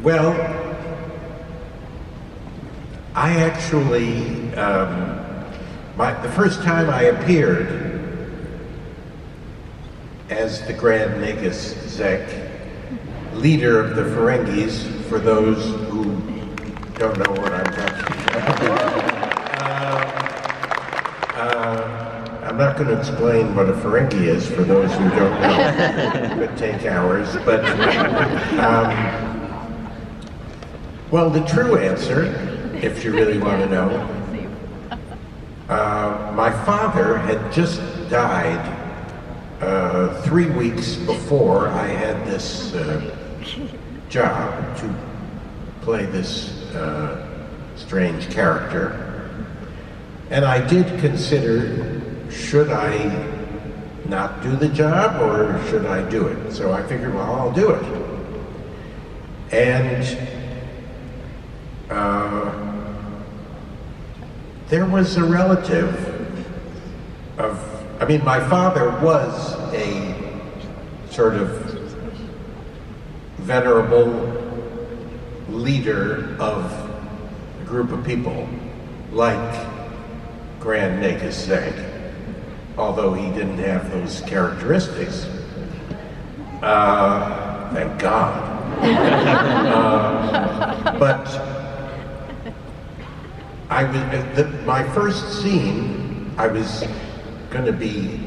Well, I actually, the first time I appeared as the Grand Negus Zek, leader of the Ferengis, for those who don't know what I'm talking about. I'm not going to explain what a Ferengi is for those who don't know. It would take hours, but well, the true answer, if you really want to know, my father had just died 3 weeks before I had this job to play this strange character. And I did consider, should I not do the job or should I do it? So I figured, well, I'll do it. And there was a relative of, my father was a sort of venerable leader of a group of people like Grand Negus Zek, although he didn't have those characteristics. Thank God. But my first scene, I was going to be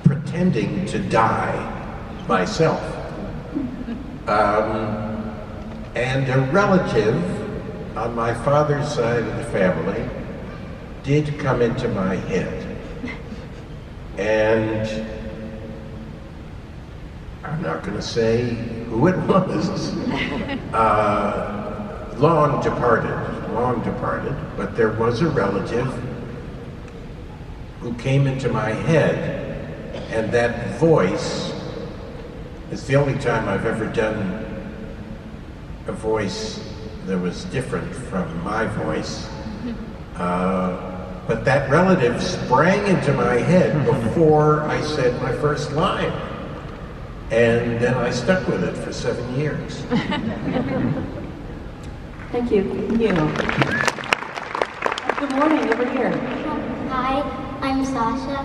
pretending to die myself. And a relative on my father's side of the family did come into my head. And I'm not going to say who it was. Long departed, but there was a relative who came into my head, and that voice is the only time I've ever done a voice that was different from my voice. But that relative sprang into my head before I said my first line. And then I stuck with it for 7 years. Thank you. Good morning, over here. Hi, I'm Sasha.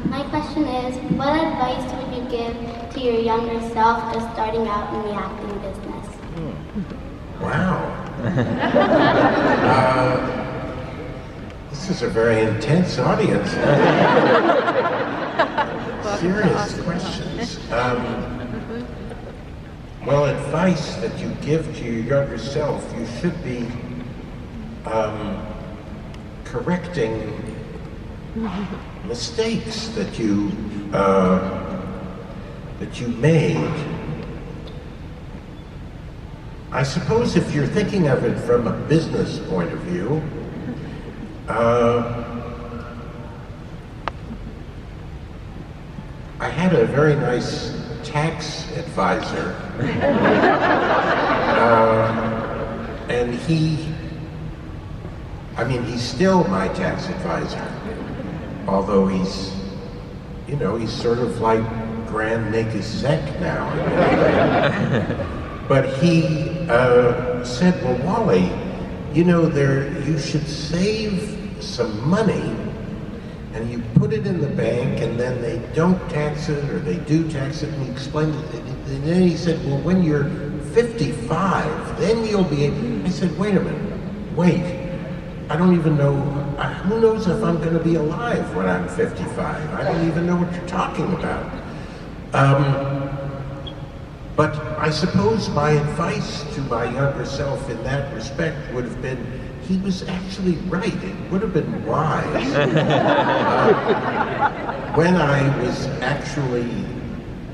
My question is, what advice would you give to your younger self just starting out in the acting business? Wow. This is a very intense audience. Serious questions. Well, advice that you give to your younger self, you should be correcting mistakes that you made. I suppose if you're thinking of it from a business point of view, I had a very nice tax advisor, and he's still my tax advisor, although he's sort of like Grand Negus Zek now. But he said, well, Wally, you should save some money and you put it in the bank and then they don't tax it or they do tax it, and he explained it. And then he said, well, when you're 55, then you'll be able. I said, wait a minute, I don't even know, who knows if I'm going to be alive when I'm 55? I don't even know what you're talking about. But I suppose my advice to my younger self in that respect would have been, he was actually right. It would have been wise. When I was actually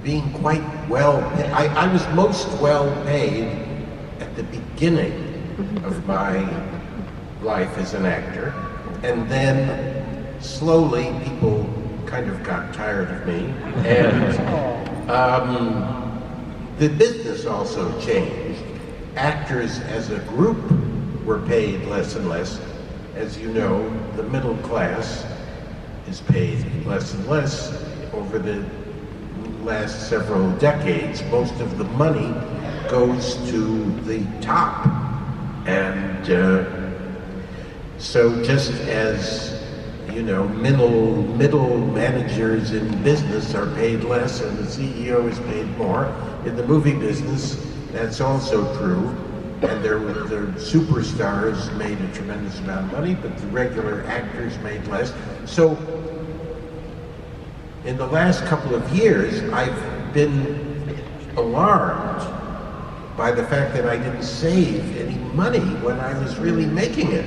being quite well paid, I was most well paid at the beginning of my life as an actor. And then slowly people kind of got tired of me. And the business also changed. Actors as a group were paid less and less. As you know, the middle class is paid less and less over the last several decades. Most of the money goes to the top. And so just as, you know, middle managers in business are paid less and the CEO is paid more, in the movie business, that's also true. And the superstars made a tremendous amount of money, but the regular actors made less. So in the last couple of years, I've been alarmed by the fact that I didn't save any money when I was really making it.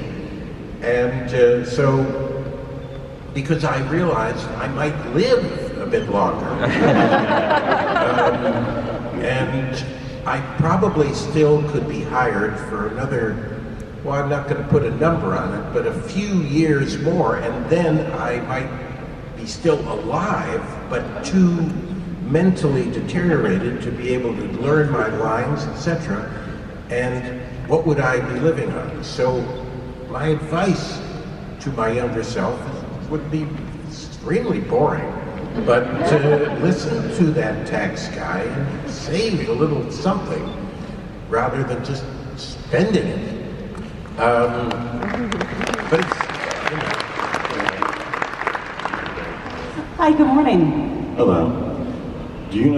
And so, because I realized I might live a bit longer, and I probably still could be hired for another, well, I'm not going to put a number on it, but a few years more, and then I might be still alive, but too mentally deteriorated to be able to learn my lines, etc. And what would I be living on? So my advice to my younger self would be extremely boring, but listen to that tax guy and save a little something rather than just spending it. But it's, you know. Hi, good morning. Hello. Do you know